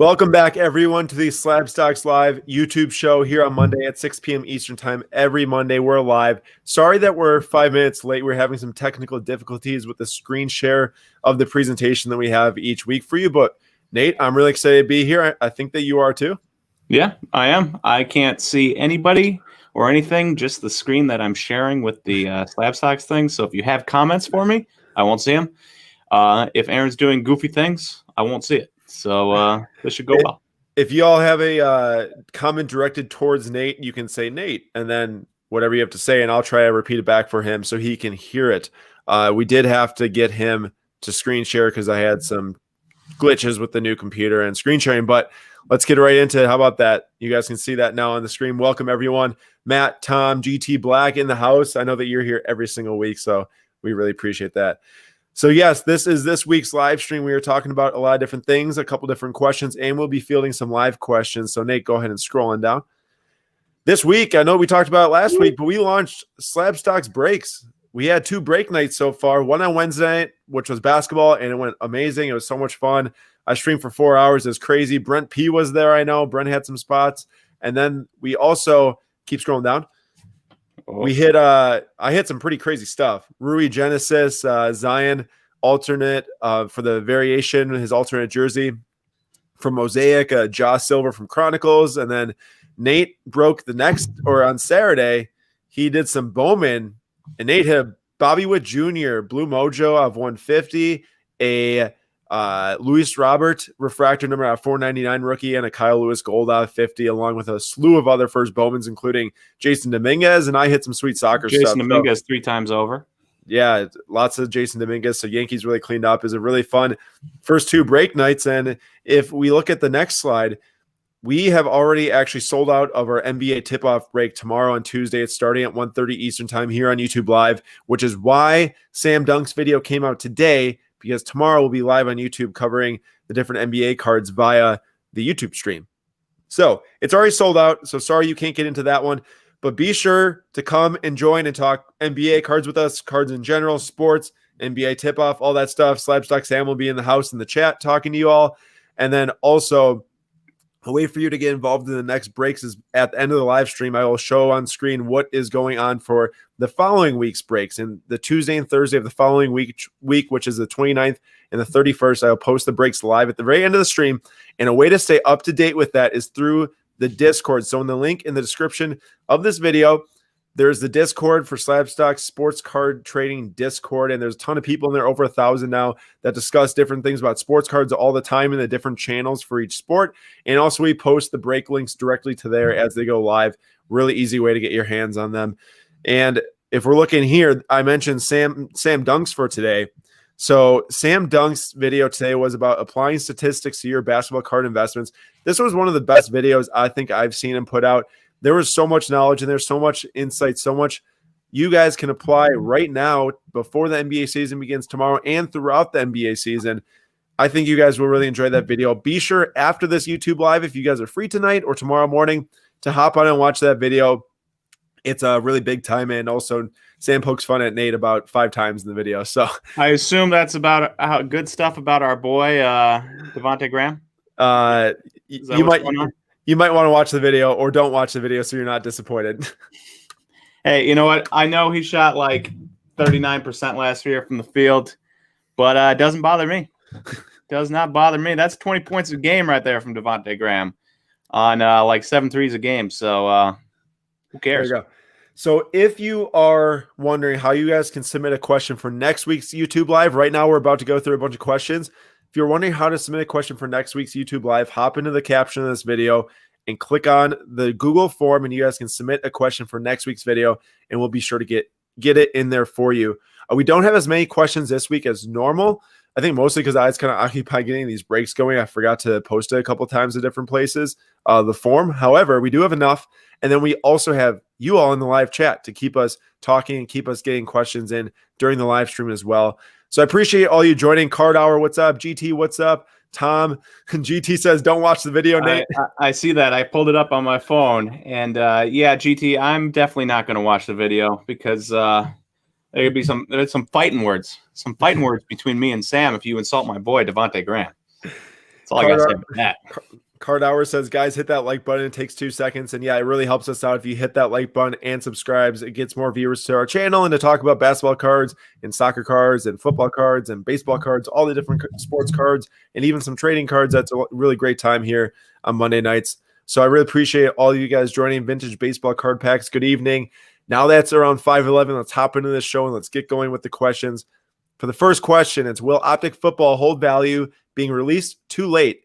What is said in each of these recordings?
Welcome back, everyone, to the SlabStox Live YouTube show here on Monday at 6 p.m. Eastern Time. Every Monday, we're live. Sorry that we're 5 minutes late. We're having some technical difficulties with the screen share of the presentation that we have each week for you. But, Nate, I'm really excited to be here. I think that you are too. Yeah, I am. I can't see anybody or anything, just the screen that I'm sharing with the SlabStox thing. So if you have comments for me, I won't see them. If Aaron's doing goofy things, I won't see it. So this should go well. If you all have a comment directed towards Nate, you can say Nate, and then whatever you have to say, and I'll try to repeat it back for him so he can hear it. We did have to get him to screen share because I had some glitches with the new computer and screen sharing, but let's get right into it. How about that? You guys can see that now on the screen. Welcome, everyone. Matt, Tom, GT Black in the house. I know that you're here every single week, so we really appreciate that. So, yes, this is this week's live stream. We are talking about a lot of different things, a couple different questions, and we'll be fielding some live questions. So, Nate, go ahead and scroll on down. This week, I know we talked about it last week, but we launched SlabStox breaks. We had 2 break nights so far, one on Wednesday night, which was basketball, and it went amazing. It was so much fun. I streamed for 4 hours. It was crazy. Brent P was there, I know. Brent had some spots. And then we also keep scrolling down. We hit I hit some pretty crazy stuff. Rui Genesis, Zion alternate for the variation, his alternate jersey from Mosaic, Josh Silver from Chronicles, and then Nate broke the next, or on Saturday, he did some Bowman, and Nate hit a Bobby Witt Jr. Blue Mojo of 150, a Luis Robert refractor number out of 499 rookie, and a Kyle Lewis gold out of 50, along with a slew of other first Bowmans, including Jason Dominguez, and I hit some sweet soccer stuff. Jason Dominguez 3 times over. Yeah, lots of Jason Dominguez. So Yankees really cleaned up. It was a really fun first 2 break nights. And if we look at the next slide, we have already actually sold out of our NBA tip-off break tomorrow on Tuesday. It's starting at 1:30 Eastern Time here on YouTube Live, which is why Sam Dunk's video came out today, because tomorrow we'll be live on YouTube covering the different NBA cards via the YouTube stream. So it's already sold out, so sorry you can't get into that one. But be sure to come and join and talk NBA cards with us, cards in general, sports, NBA tip-off, all that stuff. SlabStox Sam will be in the house in the chat talking to you all. And then also, a way for you to get involved in the next breaks is at the end of the live stream, I will show on screen what is going on for the following week's breaks. And the Tuesday and Thursday of the following week, which is the 29th and the 31st, I will post the breaks live at the very end of the stream. And a way to stay up to date with that is through the Discord. So in the link in the description of this video, there's the Discord for SlabStox Sports Card Trading Discord, and there's a ton of people in there, over 1,000 now, that discuss different things about sports cards all the time in the different channels for each sport. And also we post the break links directly to there as they go live. Really easy way to get your hands on them. And if we're looking here, I mentioned Sam Dunks for today. So Sam Dunk's video today was about applying statistics to your basketball card investments. This was one of the best videos I think I've seen him put out. There was so much knowledge and there's so much insight, so much you guys can apply right now before the NBA season begins tomorrow and throughout the NBA season. I think you guys will really enjoy that video. Be sure after this YouTube live, if you guys are free tonight or tomorrow morning, to hop on and watch that video. It's a really big time, and also Sam pokes fun at Nate about 5 times in the video. So I assume that's about good stuff about our boy Devontae Graham. You might want to watch the video, or don't watch the video so you're not disappointed. Hey, you know what? I know he shot like 39% last year from the field, but it doesn't bother me. Does not bother me. That's 20 points a game right there from Devontae Graham on like 7 threes a game. So who cares? There you go. So if you are wondering how you guys can submit a question for next week's YouTube Live, right now we're about to go through a bunch of questions. If you're wondering how to submit a question for next week's YouTube Live, hop into the caption of this video and click on the Google form, and you guys can submit a question for next week's video, and we'll be sure to get it in there for you. We don't have as many questions this week as normal. I think mostly because I was kind of occupied getting these breaks going. I forgot to post it a couple times at different places, the form. However, we do have enough. And then we also have you all in the live chat to keep us talking and keep us getting questions in during the live stream as well. So I appreciate all you joining. Card Hour, what's up? GT, what's up? Tom, GT says, don't watch the video, Nate. I see that. I pulled it up on my phone. And yeah, GT, I'm definitely not going to watch the video because there could be some fighting words between me and Sam if you insult my boy, Devontae Graham. That's all I got to say about that. Card Hour says, guys, hit that like button. It takes 2 seconds. And yeah, it really helps us out if you hit that like button and subscribes. It gets more viewers to our channel and to talk about basketball cards and soccer cards and football cards and baseball cards, all the different sports cards, and even some trading cards. That's a really great time here on Monday nights. So I really appreciate all of you guys joining Vintage Baseball Card Packs. Good evening. Now that's around 5:11. Let's hop into this show and let's get going with the questions. For the first question, it's, will Optic football hold value being released too late?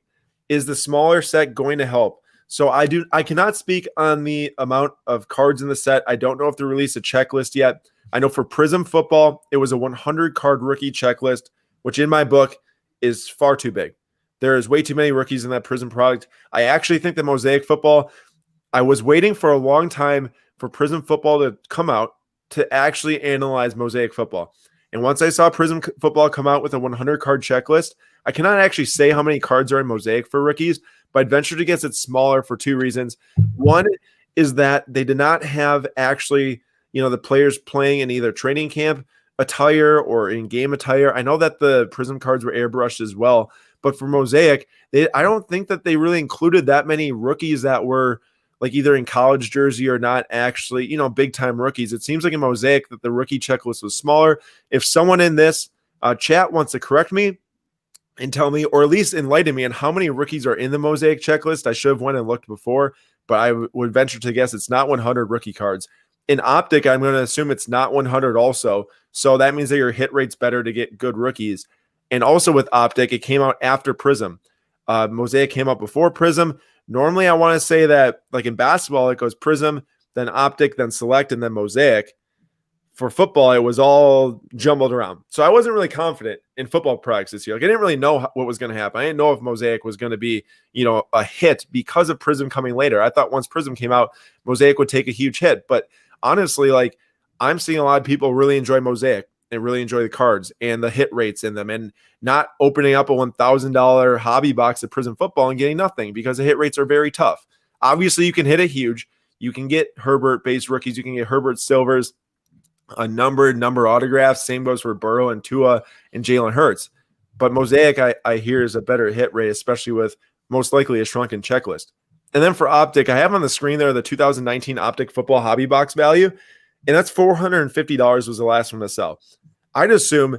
Is the smaller set going to help? So I cannot speak on the amount of cards in the set. I don't know if they released a checklist yet. I know for Prism football, it was a 100 card rookie checklist, which in my book is far too big. There is way too many rookies in that Prism product. I actually think that Mosaic football, I was waiting for a long time for Prism football to come out to actually analyze Mosaic football. And once I saw Prism football come out with a 100 card checklist, I cannot actually say how many cards are in Mosaic for rookies, but I'd venture to guess it's smaller for 2 reasons. One is that they did not have actually, the players playing in either training camp attire or in-game attire. I know that the Prism cards were airbrushed as well, but for Mosaic, I don't think that they really included that many rookies that were like either in college jersey or not actually, big-time rookies. It seems like in Mosaic that the rookie checklist was smaller. If someone in this chat wants to correct me, and tell me, or at least enlighten me on how many rookies are in the Mosaic checklist. I should have went and looked before, but I would venture to guess it's not 100 rookie cards. In Optic, I'm going to assume it's not 100 also. So that means that your hit rate's better to get good rookies. And also with Optic, it came out after Prism. Mosaic came out before Prism. Normally, I want to say that, like in basketball, it goes Prism, then Optic, then Select, and then Mosaic. For football, it was all jumbled around. So I wasn't really confident in football products this year. Like I didn't really know what was going to happen. I didn't know if Mosaic was going to be, a hit because of Prism coming later. I thought once Prism came out, Mosaic would take a huge hit. But honestly, like I'm seeing a lot of people really enjoy Mosaic and really enjoy the cards and the hit rates in them and not opening up a $1,000 hobby box of Prism football and getting nothing because the hit rates are very tough. Obviously, you can hit it huge. You can get Herbert-based rookies. You can get Herbert Silvers, a number autographs. Same goes for Burrow and Tua and Jalen Hurts. But Mosaic, I hear, is a better hit rate, especially with most likely a shrunken checklist. And then for Optic, I have on the screen there the 2019 Optic football hobby box value, and that's $450 was the last one to sell. I'd assume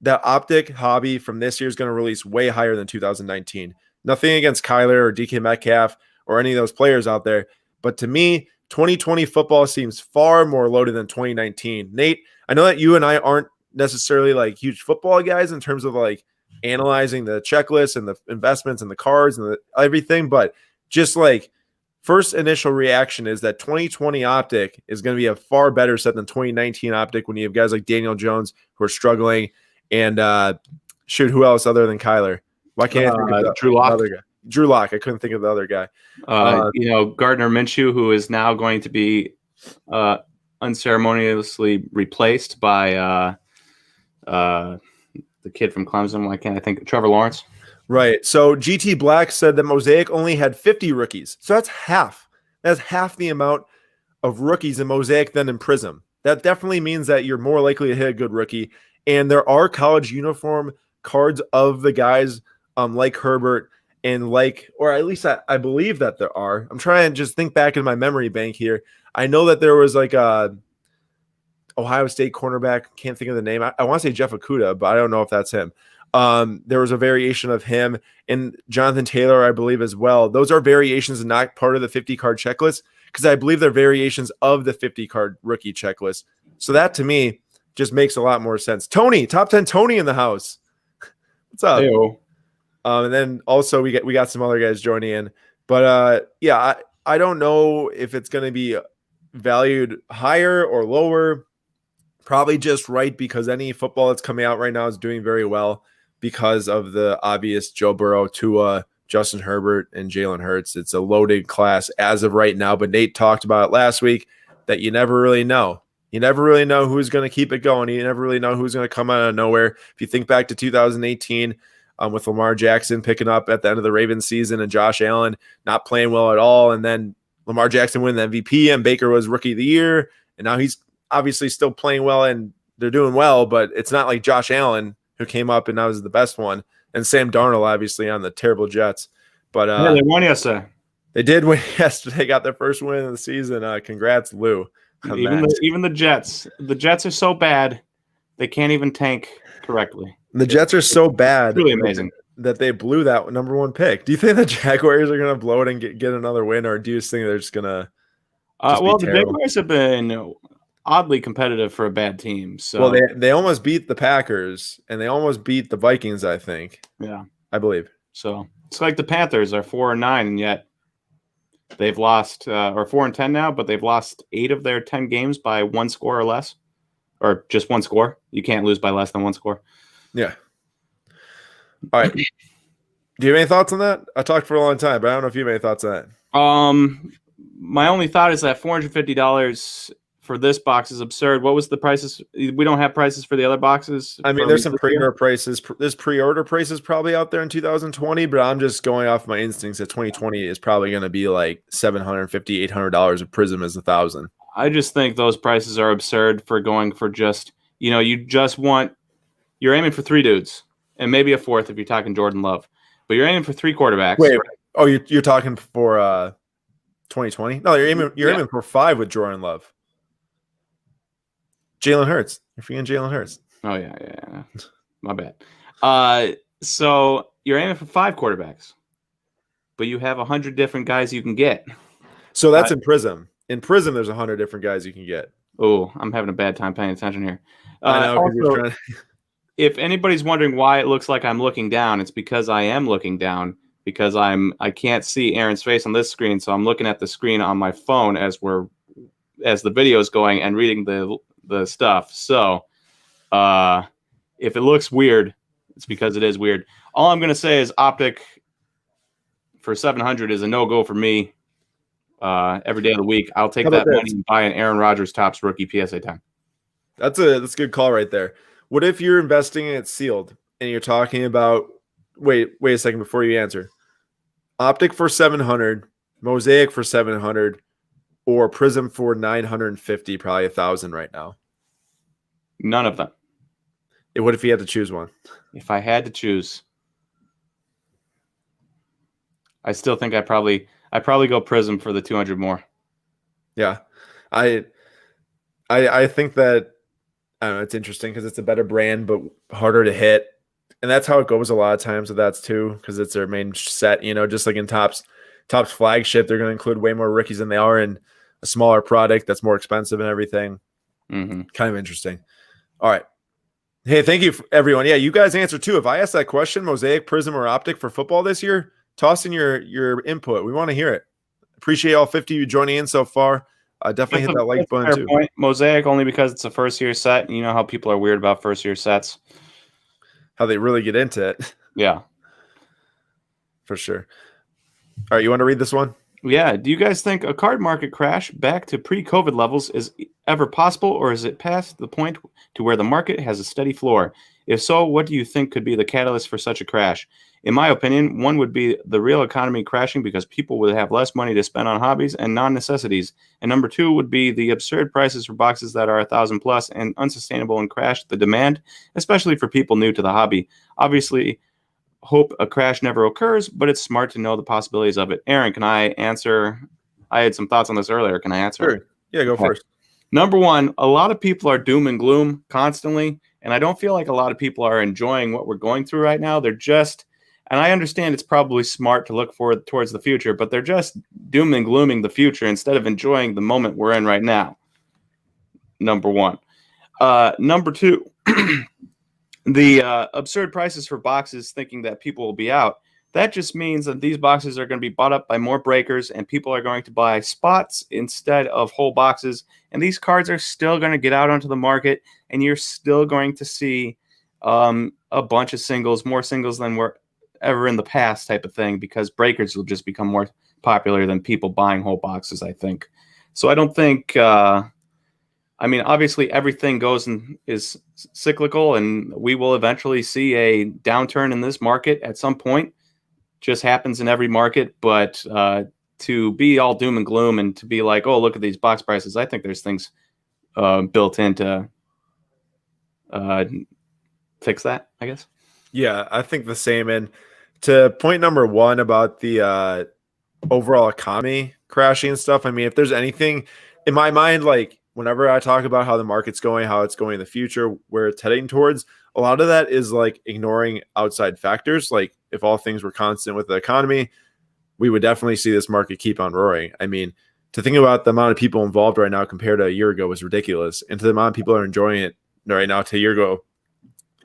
that Optic hobby from this year is going to release way higher than 2019. Nothing against Kyler or DK Metcalf or any of those players out there, but to me, 2020 football seems far more loaded than 2019. Nate, I know that you and I aren't necessarily like huge football guys in terms of like analyzing the checklist and the investments and the cards and everything, but just like first initial reaction is that 2020 Optic is going to be a far better set than 2019 Optic when you have guys like Daniel Jones who are struggling and who else other than Kyler? Why can't I think of Drew Lock? Other guy? Drew Lock. I couldn't think of the other guy. Gardner Minshew, who is now going to be unceremoniously replaced by the kid from Clemson. Why can't I think? Trevor Lawrence. Right. So GT Black said that Mosaic only had 50 rookies. So that's half. That's half the amount of rookies in Mosaic than in Prism. That definitely means that you're more likely to hit a good rookie. And there are college uniform cards of the guys like Herbert and or at least I believe that there are. I'm trying to just think back in my memory bank here. I know that there was like a Ohio State cornerback. Can't think of the name. I want to say Jeff Okuda, but I don't know if that's him. There was a variation of him and Jonathan Taylor, I believe, as well. Those are variations and not part of the 50 card checklist because I believe they're variations of the 50 card rookie checklist. So that to me just makes a lot more sense. Tony, top 10 Tony in the house. What's up? Hey-o. And then also we got some other guys joining in, but I don't know if it's going to be valued higher or lower. Probably just right because any football that's coming out right now is doing very well because of the obvious Joe Burrow, Tua, Justin Herbert, and Jalen Hurts. It's a loaded class as of right now, but Nate talked about it last week that you never really know. You never really know who's going to keep it going. You never really know who's going to come out of nowhere. If you think back to 2018 with Lamar Jackson picking up at the end of the Ravens season and Josh Allen not playing well at all, and then Lamar Jackson winning the MVP and Baker was Rookie of the Year, and now he's obviously still playing well and they're doing well, but it's not like Josh Allen who came up and now is the best one. and Sam Darnold obviously on the terrible Jets. But Yeah, they won yesterday. they did win yesterday. Got their first win of the season. Congrats, Lou. Even the Jets. The Jets are so bad they can't even tank correctly. The Jets are so bad. It's really amazing that they blew that number 1 pick. Do you think the Jaguars are going to blow it and get another win, or do you just think they're just going to? Well, the Jaguars have been oddly competitive for a bad team. So well, they almost beat the Packers and they almost beat the Vikings, I think. Yeah, I believe. So it's like the Panthers are 4-9, and yet they've lost or 4-10 now, but they've lost 8 of their 10 games by 1 score or less, or just 1 score. You can't lose by less than 1 score. Yeah. All right. Do you have any thoughts on that? I talked for a long time, but I don't know if you have any thoughts on that. My only thought is that $450 for this box is absurd. What was the prices? We don't have prices for the other boxes. I mean, there's some pre-order prices. There's pre-order prices probably out there in 2020, but I'm just going off my instincts that 2020 is probably going to be like $750, $800. A Prism is $1,000. I just think those prices are absurd for going for just, you're aiming for 3 dudes and maybe a 4th if you're talking Jordan Love, but you're aiming for 3 quarterbacks. Wait, you're talking for 2020? No, you're aiming for 5 with Jordan Love. Jalen Hurts. You're forgetting Jalen Hurts. Oh, yeah. My bad. So you're aiming for 5 quarterbacks, but you have 100 different guys you can get. So that's in Prism. In Prism, there's 100 different guys you can get. Oh, I'm having a bad time paying attention here. I know. Also, if anybody's wondering why it looks like I'm looking down, it's because I am looking down because I can't see Aaron's face on this screen, so I'm looking at the screen on my phone as the video is going and reading the stuff. So if it looks weird, it's because it is weird. All I'm going to say is Optic for 700 is a no-go for me every day of the week. I'll take that money and buy an Aaron Rodgers Topps rookie PSA 10. That's a good call right there. What if you're investing in it sealed and you're talking about wait a second before you answer. Optic for 700, Mosaic for 700, or Prism for 950, probably 1,000 right now. None of them. What if you had to choose one? If I had to choose, I still think I probably go Prism for the 200 more. Yeah, I think that I don't know. It's interesting because it's a better brand, but harder to hit, and that's how it goes a lot of times with that too, because it's their main set. Just like in Topps flagship, they're going to include way more rookies than they are in a smaller product that's more expensive and everything. Mm-hmm. Kind of interesting. All right. Hey, thank you, everyone. Yeah, you guys answer too. If I ask that question, Mosaic, Prism, or Optic for football this year, toss in your input. We want to hear it. Appreciate all 50 of you joining in so far. Definitely hit that like button too. Point. Mosaic only because it's a first-year set. You know how people are weird about first-year sets. How they really get into it. Yeah. For sure. All right, you want to read this one? Yeah. Do you guys think a card market crash back to pre-COVID levels is ever possible, or is it past the point to where the market has a steady floor? If so, what do you think could be the catalyst for such a crash? In my opinion, one would be the real economy crashing because people would have less money to spend on hobbies and non-necessities. And number 2 would be the absurd prices for boxes that are 1,000 plus and unsustainable and crash the demand, especially for people new to the hobby. Obviously, hope a crash never occurs, but it's smart to know the possibilities of it. Aaron, can I answer? I had some thoughts on this earlier. Can I answer? Sure. Yeah, go first. Number 1, a lot of people are doom and gloom constantly, and I don't feel like a lot of people are enjoying what we're going through right now. They're just, and I understand it's probably smart to look forward towards the future, but they're just doom and glooming the future instead of enjoying the moment we're in right now. Number 1. Number 2, the absurd prices for boxes thinking that people will be out. That just means that these boxes are going to be bought up by more breakers and people are going to buy spots instead of whole boxes. And these cards are still going to get out onto the market and you're still going to see a bunch of singles, more singles than were ever in the past type of thing, because breakers will just become more popular than people buying whole boxes, I think. So I don't think, obviously everything goes and is cyclical and we will eventually see a downturn in this market at some point. Just happens in every market, but to be all doom and gloom and to be like, oh, look at these box prices, I think there's things built in to fix that, I guess. Yeah, I think the same. And to point number one about the overall economy crashing and stuff, I mean, if there's anything in my mind, like whenever I talk about how the market's going, how it's going in the future, where it's heading towards, a lot of that is like ignoring outside factors. Like if all things were constant with the economy, we would definitely see this market keep on roaring. I mean, to think about the amount of people involved right now compared to a year ago was ridiculous. And to the amount of people that are enjoying it right now to a year ago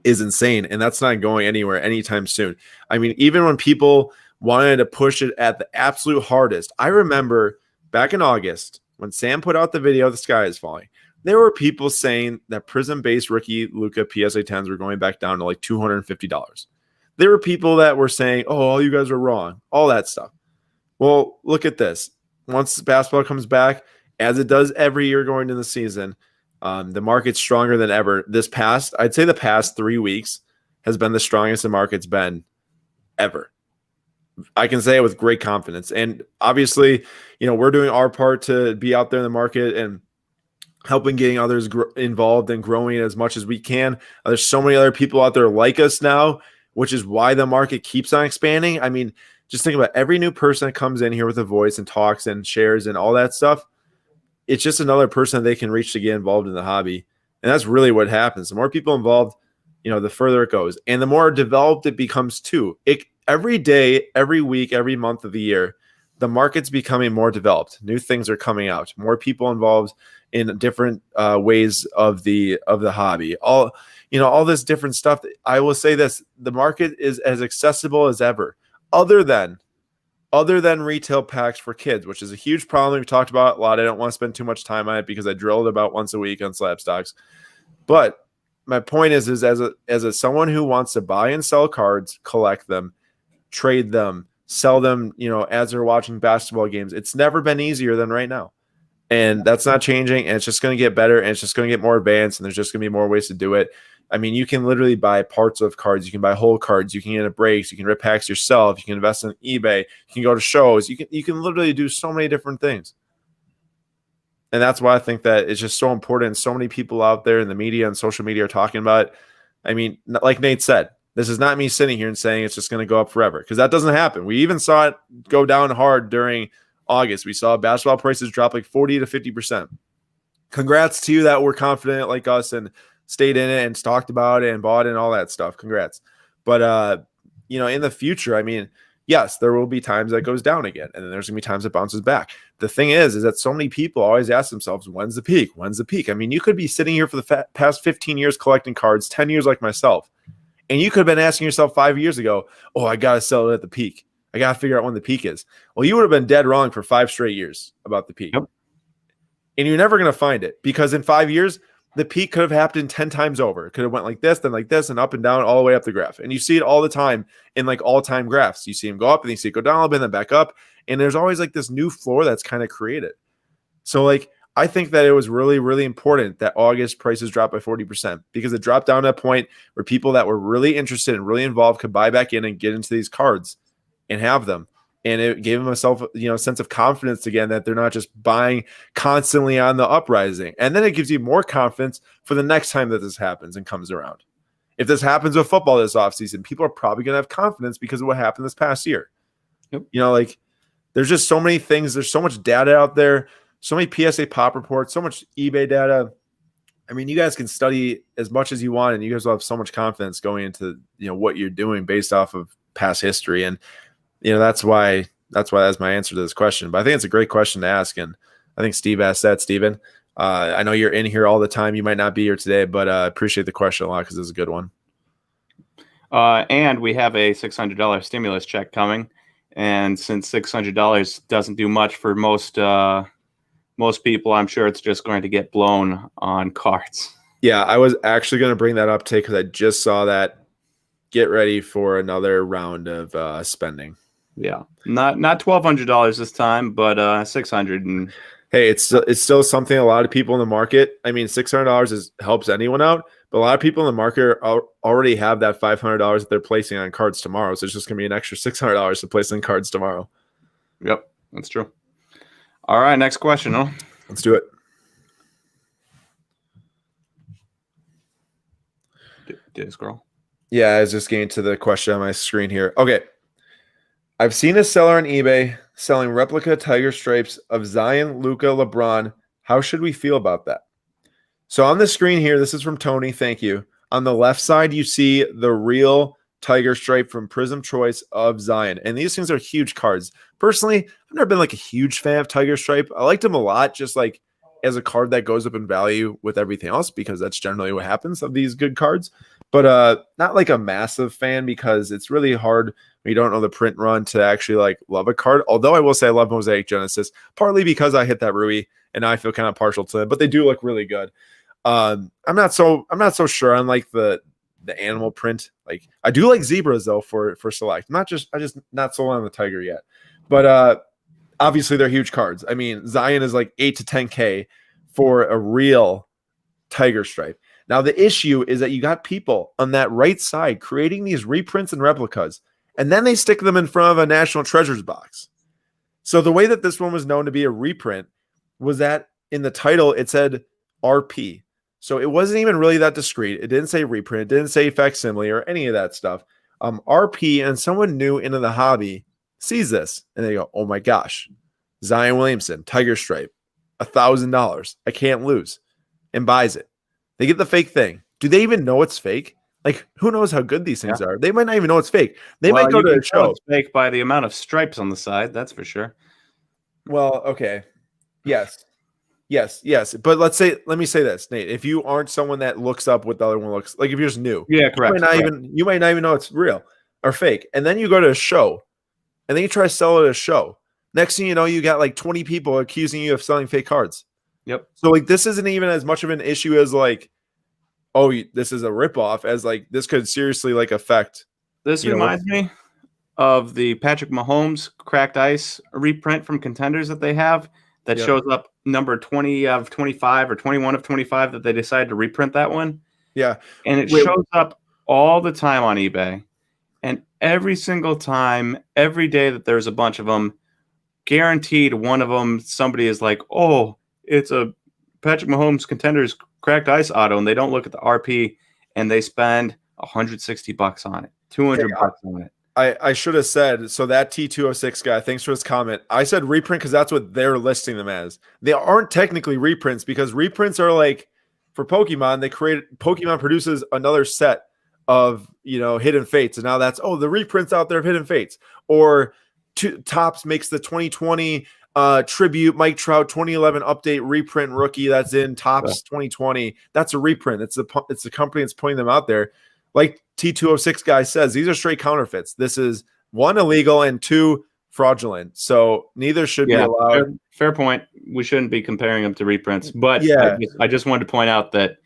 is insane. And that's not going anywhere anytime soon. I mean, even when people wanted to push it at the absolute hardest, I remember back in August when Sam put out the video, The Sky is Falling, there were people saying that Prism based rookie Luca PSA 10s were going back down to like $250. There were people that were saying, oh, all you guys are wrong, all that stuff. Well, look at this. Once basketball comes back, as it does every year going into the season, the market's stronger than ever. I'd say the past 3 weeks has been the strongest the market's been ever. I can say it with great confidence. And obviously, we're doing our part to be out there in the market and helping getting others involved and growing as much as we can. There's so many other people out there like us now, which is why the market keeps on expanding. I mean, just think about every new person that comes in here with a voice and talks and shares and all that stuff. It's just another person that they can reach to get involved in the hobby. And that's really what happens. The more people involved, the further it goes. And the more developed it becomes too. Every day, every week, every month of the year, the market's becoming more developed. New things are coming out. More people involved in different ways of the hobby. All this different stuff. I will say this: the market is as accessible as ever, other than retail packs for kids, which is a huge problem. We've talked about it a lot. I don't want to spend too much time on it because I drilled about once a week on SlabStox. But my point is as someone who wants to buy and sell cards, collect them, trade them, sell them, as they're watching basketball games, it's never been easier than right now. And that's not changing. And it's just going to get better. And it's just going to get more advanced. And there's just going to be more ways to do it. I mean, you can literally buy parts of cards. You can buy whole cards. You can get breaks. You can rip packs yourself. You can invest in eBay. You can go to shows. You can literally do so many different things. And that's why I think that it's just so important. So many people out there in the media and social media are talking about it. I mean, like Nate said, this is not me sitting here and saying it's just going to go up forever, because that doesn't happen. We even saw it go down hard during August. We saw basketball prices drop like 40 to 50%. Congrats to you that were confident like us and stayed in it and talked about it and bought it and all that stuff. Congrats. But, in the future, I mean, yes, there will be times that goes down again, and then there's going to be times it bounces back. The thing is that so many people always ask themselves, when's the peak? When's the peak? I mean, you could be sitting here for the past 15 years collecting cards, 10 years like myself, and you could have been asking yourself 5 years ago, oh, I got to sell it at the peak. I got to figure out when the peak is. Well, you would have been dead wrong for 5 straight years about the peak. Yep. And you're never going to find it, because in 5 years, the peak could have happened 10 times over. It could have went like this, then like this, and up and down all the way up the graph. And you see it all the time in like all-time graphs. You see them go up, and you see it go down a little bit, and then back up. And there's always like this new floor that's kind of created. So like, I think that it was really, really important that August prices dropped by 40%, because it dropped down to a point where people that were really interested and really involved could buy back in and get into these cards and have them. And it gave them a sense of confidence again, that they're not just buying constantly on the uprising. And then it gives you more confidence for the next time that this happens and comes around. If this happens with football this offseason, people are probably going to have confidence because of what happened this past year. Yep. There's just so many things. There's so much data out there, so many PSA pop reports, so much eBay data. I mean, you guys can study as much as you want, and you guys will have so much confidence going into, what you're doing based off of past history. And that's why that's my answer to this question. But I think it's a great question to ask, and I think Steve asked that. Steven, I know you're in here all the time. You might not be here today, but appreciate the question a lot, because it's a good one. And we have a $600 stimulus check coming, and since $600 doesn't do much for most people, I'm sure it's just going to get blown on cards. Yeah, I was actually going to bring that up today, because I just saw that. Get ready for another round of spending. Yeah, not $1,200 this time, but $600. And hey, it's still something a lot of people in the market. I mean, $600 helps anyone out, but a lot of people in the market already have that $500 that they're placing on cards tomorrow. So it's just going to be an extra $600 to place on cards tomorrow. Yep, that's true. All right, next question. Huh? Let's do it. Did it scroll? Yeah, I was just getting to the question on my screen here. Okay. I've seen a seller on eBay selling replica Tiger Stripes of Zion, Luca, LeBron. How should we feel about that? So on the screen here, this is from Tony. Thank you. On the left side, you see the real Tiger Stripe from Prism Choice of Zion. And these things are huge cards. Personally, I've never been like a huge fan of Tiger Stripe. I liked him a lot, just like as a card that goes up in value with everything else, because that's generally what happens of these good cards. But not like a massive fan, because it's really hard when you don't know the print run to actually like love a card. Although I will say I love Mosaic Genesis, partly because I hit that Rui and now I feel kind of partial to them, but they do look really good. I'm not so sure on like the animal print. Like I do like zebras though for select. I just not sold on the tiger yet. But obviously they're huge cards. I mean, Zion is like 8 to 10K for a real tiger stripe. Now the issue is that you got people on that right side creating these reprints and replicas, and then they stick them in front of a National Treasures box. So the way that this one was known to be a reprint was that in the title it said RP. So it wasn't even really that discreet. It didn't say reprint. It didn't say facsimile or any of that stuff. RP, and someone new into the hobby sees this and they go, oh my gosh, Zion Williamson, Tiger Stripe, $1,000. I can't lose, and buys it. They get the fake thing. Do they even know it's fake? Like, who knows how good these things are? They might not even know it's fake. They might go to a show. It's fake by the amount of stripes on the side. That's for sure. Well, okay. Yes. But let me say this, Nate. If you aren't someone that looks up what the other one looks like, if you're just new, correct. You might not even know it's real or fake. And then you go to a show and then you try to sell it at a show. Next thing you know, you got like 20 people accusing you of selling fake cards. Yep. So like this isn't even as much of an issue as like, oh, this is a ripoff, as like this could seriously like affect. This reminds me of the Patrick Mahomes cracked ice reprint from Contenders that they have that shows up number 20 of 25 or 21 of 25 that they decided to reprint that one. Yeah. And it shows up all the time on eBay. And every single time, every day that there's a bunch of them, guaranteed one of them, somebody is like, oh, it's a Patrick Mahomes Contenders cracked ice auto, and they don't look at the RP and they spend $160 on it, $200 on it. I should have said, so that T206 guy, thanks for his comment. I said reprint because that's what they're listing them as. They aren't technically reprints, because reprints are like for Pokemon, Pokemon produces another set of, Hidden Fates. And now that's, the reprints out there of Hidden Fates. Or Topps makes the 2020 tribute Mike Trout 2011 update reprint rookie that's in Topps 2020. That's a reprint. It's the company that's putting them out there. Like T206 guy says, these are straight counterfeits. This is 1, illegal, and 2, fraudulent. So neither should be allowed. Fair point. We shouldn't be comparing them to reprints. But I just wanted to point out that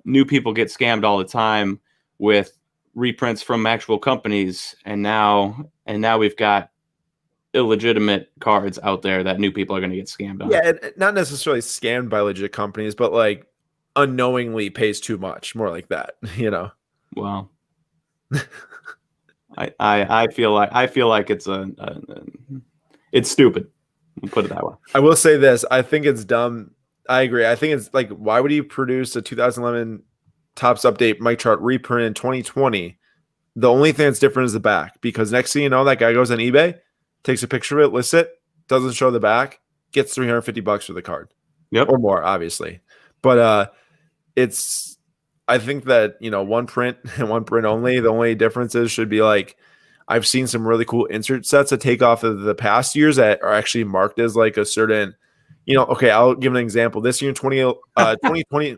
new people get scammed all the time with reprints from actual companies, and now we've got illegitimate cards out there that new people are going to get scammed on. Yeah, not necessarily scammed by legit companies, but like unknowingly pays too much, more like that, Well, I feel like it's it's stupid. We'll put it that way. I will say this: I think it's dumb. I agree. I think it's like, why would you produce a 2011 Topps update Mike Trout reprint in 2020? The only thing that's different is the back, because next thing you know, that guy goes on eBay, takes a picture of it, lists it, doesn't show the back, gets $350 for the card, or more, obviously. But I think that, one print and one print only, the only differences should be like, I've seen some really cool insert sets that take off of the past years that are actually marked as like a certain, okay, I'll give an example. This year in 2020,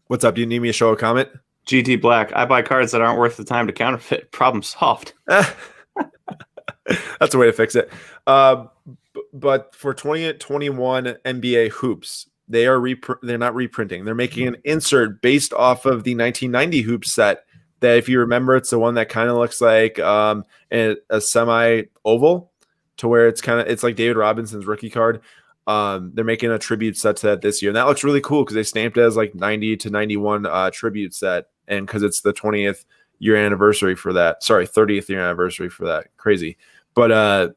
what's up? Do you need me to show a comment? GT Black, I buy cards that aren't worth the time to counterfeit. Problem solved. That's a way to fix it. But for 2021 NBA hoops, they're not reprinting. They're making an insert based off of the 1990 hoop set. That, if you remember, it's the one that kind of looks like a semi oval, to where it's like David Robinson's rookie card. They're making a tribute set to that this year, and that looks really cool because they stamped it as like 90 to 91 tribute set, and because it's the 20th year anniversary for that. Sorry, 30th year anniversary for that. Crazy, but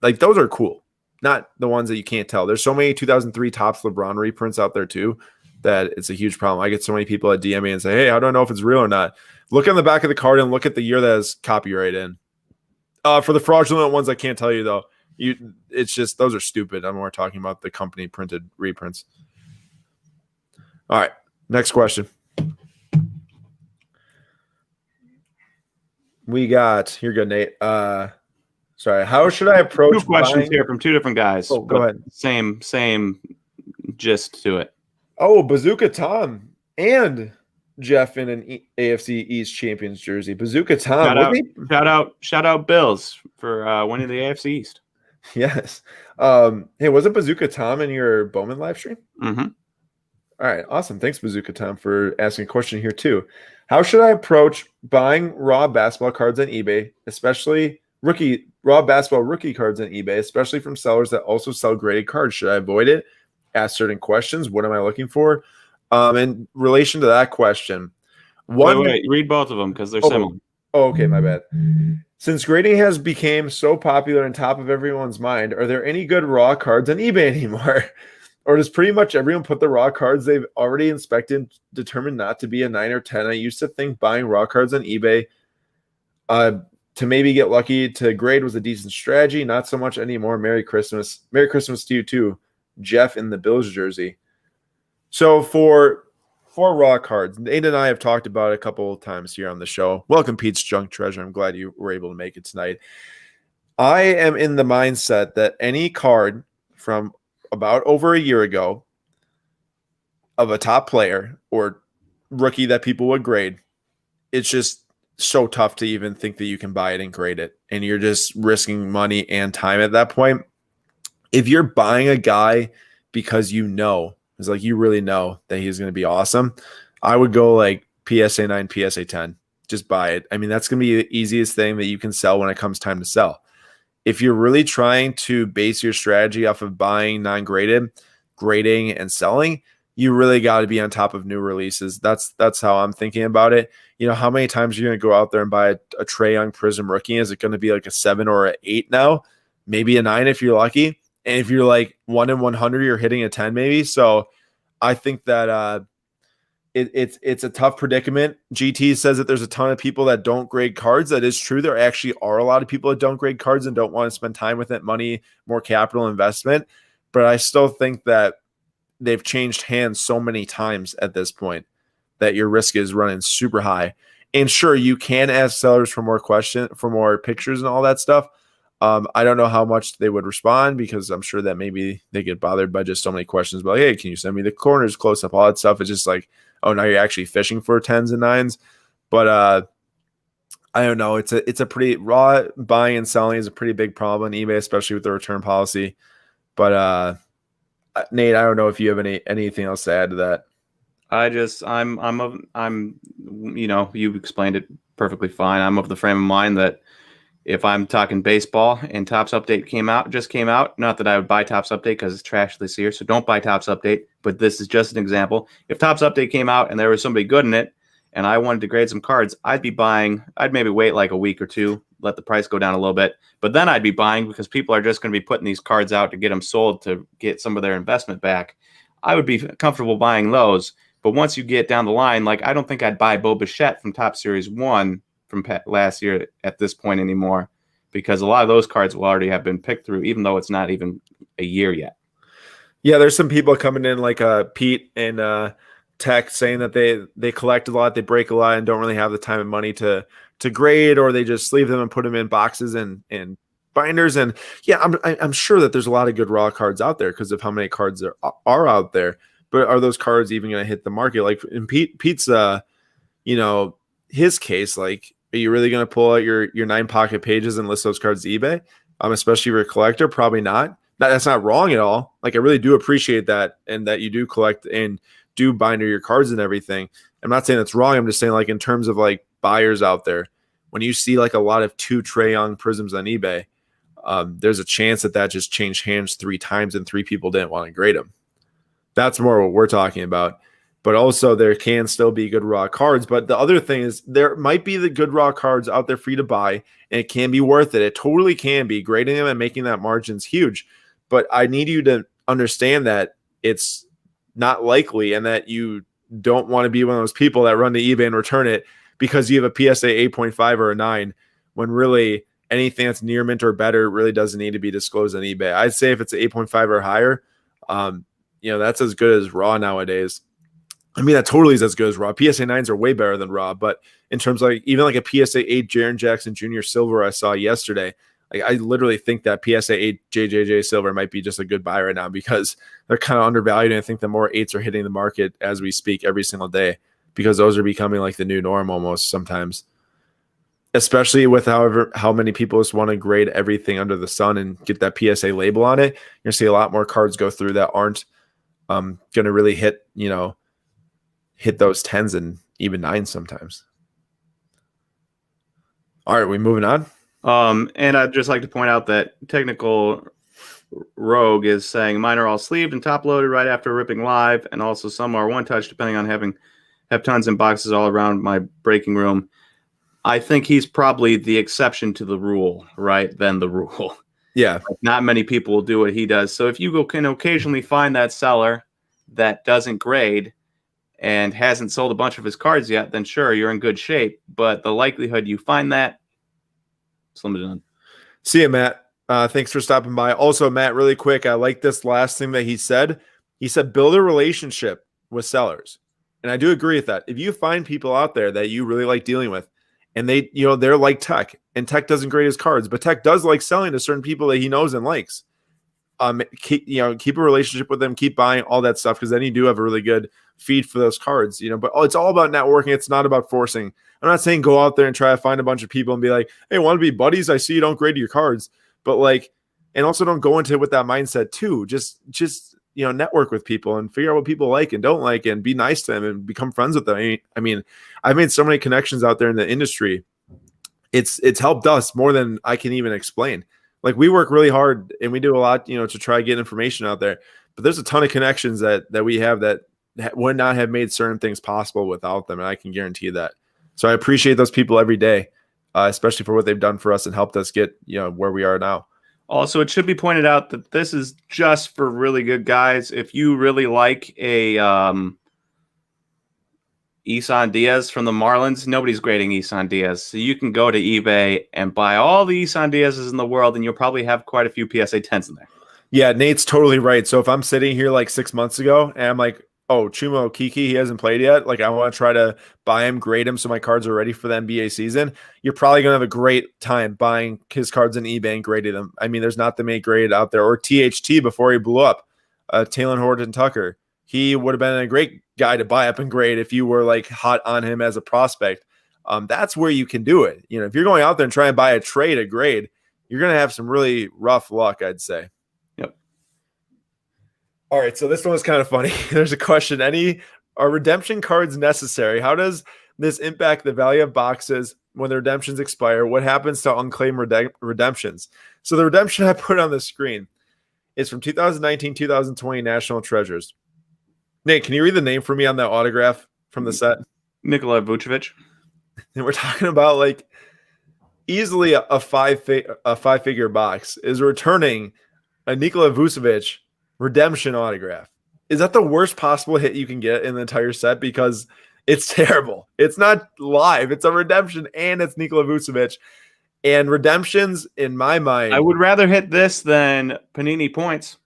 like those are cool. Not the ones that you can't tell. There's so many 2003 Topps LeBron reprints out there too. that it's a huge problem. I get so many people that DM me and say, hey, how do I know if it's real or not? Look on the back of the card and look at the year that has copyright in. For the fraudulent ones, I can't tell you though. It's just those are stupid. I'm more talking about the company printed reprints. All right, next question. We got you're good, Nate. Sorry. How should I approach 2 questions here from 2 different guys? Oh, go ahead. Same gist to it. Oh, Bazooka Tom and Jeff in an AFC East Champions jersey. Bazooka Tom. Shout out Bills for winning the AFC East. Yes. Hey, was it Bazooka Tom in your Bowman live stream? Mm-hmm. All right, awesome. Thanks, Bazooka Tom, for asking a question here too. How should I approach buying raw basketball cards on eBay, especially raw basketball rookie cards on eBay, especially from sellers that also sell graded cards? Should I avoid it? Ask certain questions. What am I looking for? In relation to that question, wait, read both of them because they're similar. Oh, okay, my bad. Since grading has become so popular and top of everyone's mind, are there any good raw cards on eBay anymore? Or does pretty much everyone put the raw cards they've already inspected determined not to be a 9 or 10? I used to think buying raw cards on eBay to maybe get lucky to grade was a decent strategy. Not so much anymore. Merry Christmas. Merry Christmas to you too, Jeff in the Bills jersey. So for raw cards, Nate and I have talked about it a couple of times here on the show. Welcome, Pete's Junk Treasure. I'm glad you were able to make it tonight. I am in the mindset that any card from about over a year ago of a top player or rookie that people would grade, it's just so tough to even think that you can buy it and grade it. And you're just risking money and time at that point. If you're buying a guy because you know, it's like you really know that he's going to be awesome, I would go like PSA 9, PSA 10. Just buy it. I mean, that's going to be the easiest thing that you can sell when it comes time to sell. If you're really trying to base your strategy off of buying non-graded, grading, and selling, you really got to be on top of new releases. That's how I'm thinking about it. You know, how many times are you going to go out there and buy a Trae Young Prism rookie? Is it going to be like a 7 or an 8 now? Maybe a 9 if you're lucky. And if you're like 1 in 100, you're hitting a 10 maybe. So I think that it's a tough predicament. GT says that there's a ton of people that don't grade cards. That is true. There actually are a lot of people that don't grade cards and don't want to spend time with it, money, more capital investment. But I still think that they've changed hands so many times at this point that your risk is running super high. And sure, you can ask sellers for more pictures and all that stuff. I don't know how much they would respond because I'm sure that maybe they get bothered by just so many questions. But like, hey, can you send me the corners close up, all that stuff? It's just like, oh, now you're actually fishing for 10s and 9s. But I don't know. It's a pretty raw buying and selling is a pretty big problem on eBay, especially with the return policy. But Nate, I don't know if you have anything else to add to that. I'm you know, you explained it perfectly fine. I'm of the frame of mind that if I'm talking baseball and Topps Update just came out, not that I would buy Topps Update because it's trash this year, so don't buy Topps Update, but this is just an example. If Topps Update came out and there was somebody good in it and I wanted to grade some cards, I'd maybe wait like a week or two, let the price go down a little bit, but then I'd be buying because people are just going to be putting these cards out to get them sold to get some of their investment back. I would be comfortable buying those, but once you get down the line, like I don't think I'd buy Bo Bichette from Top Series 1 from last year at this point anymore, because a lot of those cards will already have been picked through, even though it's not even a year yet. Yeah, there's some people coming in like Pete and Tech saying that they collect a lot, they break a lot, and don't really have the time and money to grade, or they just leave them and put them in boxes and binders. And yeah, I'm sure that there's a lot of good raw cards out there because of how many cards there are out there. But are those cards even going to hit the market? Like in Pete's, his case, like, are you really going to pull out your 9 pocket pages and list those cards to eBay? Especially if you're a collector, probably not. That's not wrong at all. Like, I really do appreciate that, and that you do collect and do binder your cards and everything. I'm not saying that's wrong. I'm just saying, like, in terms of like buyers out there, when you see like a lot of 2 Trae Young Prisms on eBay, there's a chance that just changed hands 3 times and 3 people didn't want to grade them. That's more what we're talking about. But also there can still be good raw cards. But the other thing is there might be the good raw cards out there for you to buy, and it can be worth it. It totally can be. Grading them and making that margin's huge. But I need you to understand that it's not likely, and that you don't want to be one of those people that run to eBay and return it because you have a PSA 8.5 or a 9, when really anything that's near mint or better really doesn't need to be disclosed on eBay. I'd say if it's an 8.5 or higher, that's as good as raw nowadays. I mean, that totally is as good as raw. PSA 9s are way better than raw, but in terms of even like a PSA 8 Jaren Jackson Jr. Silver I saw yesterday, like I literally think that PSA 8 JJJ Silver might be just a good buy right now because they're kind of undervalued, and I think the more 8s are hitting the market as we speak every single day because those are becoming like the new norm almost sometimes. Especially with how many people just want to grade everything under the sun and get that PSA label on it. You're going to see a lot more cards go through that aren't going to really hit those 10s and even 9s sometimes. All right, we moving on? And I'd just like to point out that Technical Rogue is saying mine are all sleeved and top loaded right after ripping live, and also some are one touch depending on have tons in boxes all around my breaking room. I think he's probably the exception to the rule, right? Than the rule. Yeah. Like, not many people will do what he does. So if you can occasionally find that seller that doesn't grade and hasn't sold a bunch of his cards yet, then sure, you're in good shape. But the likelihood you find that, it's limited on. See you, Matt. Thanks for stopping by. Also, Matt, really quick, I like this last thing that he said. He said, build a relationship with sellers. And I do agree with that. If you find people out there that you really like dealing with, and they're like Tech, and Tech doesn't grade his cards, but Tech does like selling to certain people that he knows and likes. Keep a relationship with them, keep buying all that stuff, because then you do have a really good feed for those cards, but it's all about networking. It's not about forcing. I'm not saying go out there and try to find a bunch of people and be like, hey, want to be buddies? I see you don't grade your cards, but and also don't go into it with that mindset too. Just network with people and figure out what people like and don't like and be nice to them and become friends with them. I mean, I've made so many connections out there in the industry. It's helped us more than I can even explain. Like, we work really hard and we do a lot, to try to get information out there, but there's a ton of connections that we have that would not have made certain things possible without them. And I can guarantee that. So I appreciate those people every day, especially for what they've done for us and helped us get, where we are now. Also, it should be pointed out that this is just for really good guys. If you really like a Isan Diaz from the Marlins, nobody's grading Isan Diaz. So you can go to eBay and buy all the Isan Diaz's in the world, and you'll probably have quite a few PSA 10s in there. Yeah, Nate's totally right. So if I'm sitting here like 6 months ago and I'm like, oh, Chumo Kiki, he hasn't played yet, like I want to try to buy him, grade him so my cards are ready for the NBA season, you're probably going to have a great time buying his cards on eBay and grading them. I mean, there's not the many graded out there. Or THT before he blew up, Talon Horton Tucker. He would have been a great guy to buy up and grade if you were like hot on him as a prospect. That's where you can do it. If you're going out there and trying to buy a trade, a grade, you're going to have some really rough luck, I'd say. Yep. All right, so this one was kind of funny. There's a question. Are redemption cards necessary? How does this impact the value of boxes when the redemptions expire? What happens to unclaimed redemptions? So the redemption I put on the screen is from 2019-2020 National Treasures. Nate, can you read the name for me on that autograph from the set? Nikola Vucevic. And we're talking about like easily a five-figure box is returning a Nikola Vucevic redemption autograph. Is that the worst possible hit you can get in the entire set? Because it's terrible. It's not live. It's a redemption, and it's Nikola Vucevic. And redemptions, in my mind, I would rather hit this than Panini points.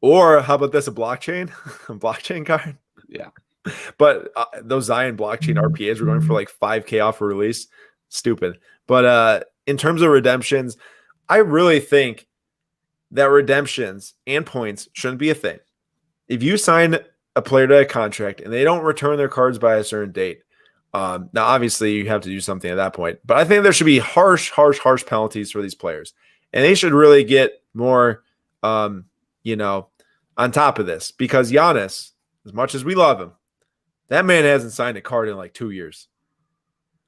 Or how about this, a blockchain? A blockchain card? Yeah. But those Zion blockchain RPAs were going for like 5K off a release. Stupid. But in terms of redemptions, I really think that redemptions and points shouldn't be a thing. If you sign a player to a contract and they don't return their cards by a certain date, now obviously you have to do something at that point. But I think there should be harsh penalties for these players. And they should really get more on top of this, because Giannis, as much as we love him, that man hasn't signed a card in like 2 years.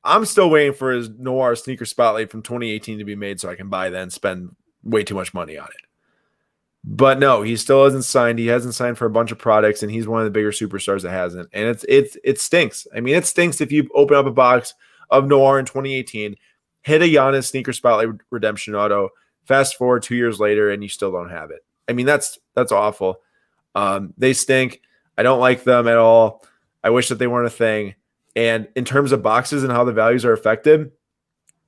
I'm still waiting for his Noir sneaker spotlight from 2018 to be made so I can buy that and spend way too much money on it. But no, he still hasn't signed. He hasn't signed for a bunch of products, and he's one of the bigger superstars that hasn't. And it stinks. I mean, it stinks if you open up a box of Noir in 2018, hit a Giannis sneaker spotlight redemption auto, fast forward 2 years later, and you still don't have it. I mean, that's awful. They stink. I don't like them at all. I wish that they weren't a thing. And in terms of boxes and how the values are affected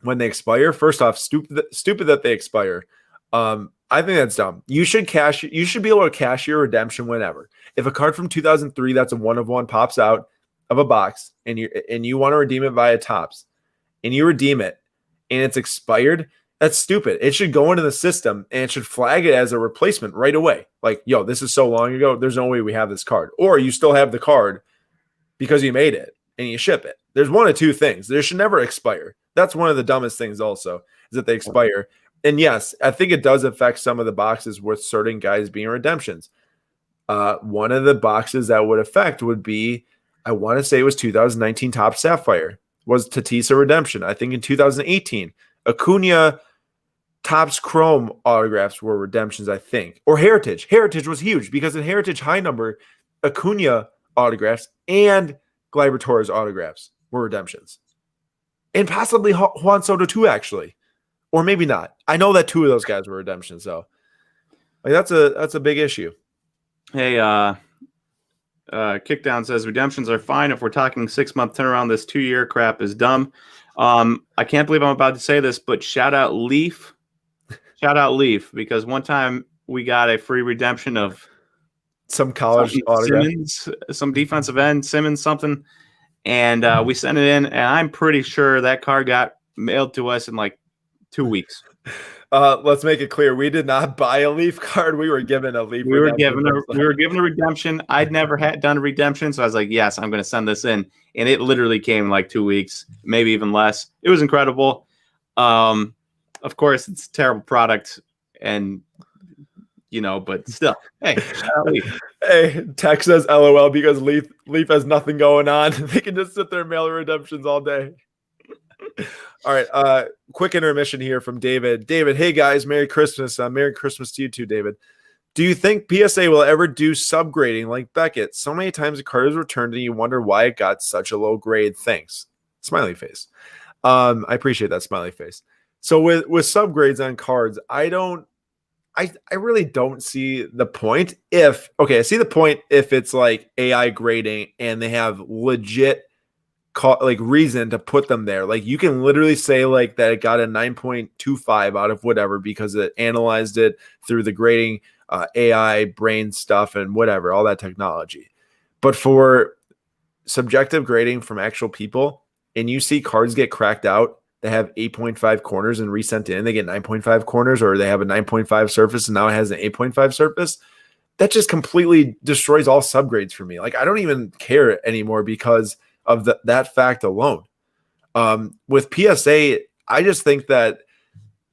when they expire, first off, stupid that they expire. I think that's dumb. You should be able to cash your redemption whenever. If a card from 2003 that's a 1 of 1 pops out of a box and you want to redeem it via Topps and you redeem it and it's expired, that's stupid. It should go into the system and it should flag it as a replacement right away. Like, yo, this is so long ago. There's no way we have this card. Or you still have the card because you made it and you ship it. There's one of two things. They should never expire. That's one of the dumbest things also, is that they expire. And yes, I think it does affect some of the boxes with certain guys being redemptions. One of the boxes that would affect would be, I want to say it was 2019 Top Sapphire, was Tatis a redemption. I think in 2018, Acuna Topps Chrome autographs were redemptions, I think. Or Heritage. Heritage was huge because in Heritage high number, Acuna autographs and Gleyber Torres autographs were redemptions. And possibly Juan Soto too, actually. Or maybe not. I know that 2 of those guys were redemptions, though. Like that's a big issue. Hey, Kickdown says redemptions are fine if we're talking 6-month turnaround. This 2-year crap is dumb. I can't believe I'm about to say this, but shout out Leaf. Shout out Leaf, because one time we got a free redemption of some college autograph. Simmons, some defensive end, Simmons something. And we sent it in, and I'm pretty sure that card got mailed to us in like 2 weeks. Let's make it clear. We did not buy a Leaf card. We were given a Leaf. We were given a redemption. I'd never done a redemption, so I was like, yes, I'm going to send this in. And it literally came in like 2 weeks, maybe even less. It was incredible. Of course, it's a terrible product, and but still, hey, shout out Leaf. Hey, Tech says LOL because Leaf has nothing going on. They can just sit there and mail redemptions all day. All right, quick intermission here from David. David, hey guys, Merry Christmas. Merry Christmas to you too, David. Do you think PSA will ever do subgrading like Beckett? So many times a card is returned and you wonder why it got such a low grade. Thanks. Smiley face. I appreciate that smiley face. So with subgrades on cards, I really don't see the point I see the point if it's like AI grading and they have legit reason to put them there. Like you can literally say like that it got a 9.25 out of whatever because it analyzed it through the grading AI brain stuff and whatever, all that technology. But for subjective grading from actual people, and you see cards get cracked out that have 8.5 corners and resent in, they get 9.5 corners, or they have a 9.5 surface and now it has an 8.5 surface. That just completely destroys all subgrades for me. Like I don't even care anymore because of that fact alone. With PSA, I just think that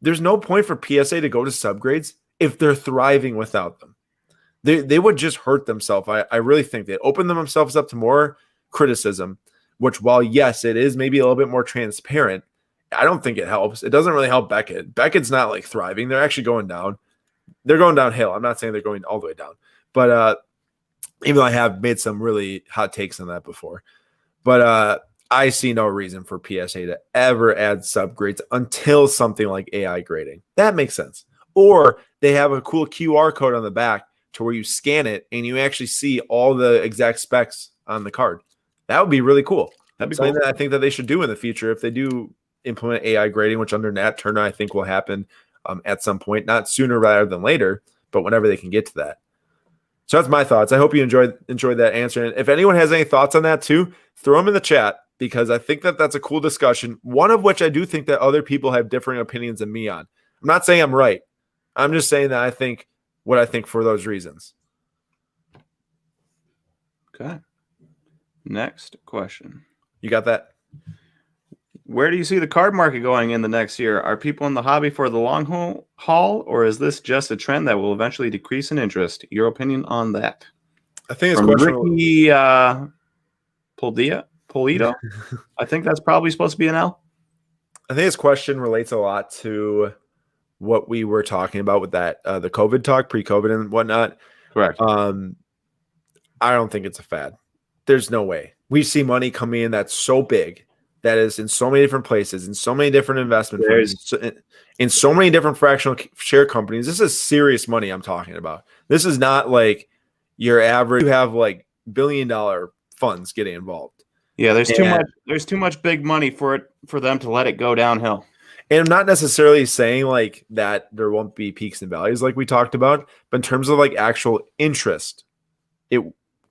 there's no point for PSA to go to subgrades if they're thriving without them. They would just hurt themselves. I really think they open themselves up to more criticism, which while yes, it is maybe a little bit more transparent, I don't think it helps. It doesn't really help Beckett. Beckett's not like thriving. They're actually going down. They're going downhill. I'm not saying they're going all the way down, but even though I have made some really hot takes on that before. But I see no reason for PSA to ever add subgrades until something like AI grading. That makes sense. Or they have a cool QR code on the back to where you scan it and you actually see all the exact specs on the card. That would be really cool. That'd be something that I think that they should do in the future if they do implement AI grading, which under Nat Turner I think will happen at some point, not sooner rather than later, but whenever they can get to that. So that's my thoughts. I hope you enjoyed that answer. And if anyone has any thoughts on that too, throw them in the chat because I think that that's a cool discussion. One of which I do think that other people have differing opinions than me on. I'm not saying I'm right. I'm just saying that I think what I think for those reasons. Okay. Next question. You got that? Where do you see the card market going in the next year? Are people in the hobby for the long haul, or is this just a trend that will eventually decrease in interest? Your opinion on that? I think it's Ricky Polito. I think that's probably supposed to be an L. I think this question relates a lot to what we were talking about with that the COVID talk, pre-COVID and whatnot. Correct. I don't think it's a fad. There's no way. We see money coming in that's so big, that is in so many different places, in so many different investment firms, in so many different fractional share companies. This is serious money I'm talking about. This is not like your average. You have like billion-dollar funds getting involved. Yeah, there's too much big money for them to let it go downhill. And I'm not necessarily saying like that there won't be peaks and valleys like we talked about, but in terms of like actual interest, it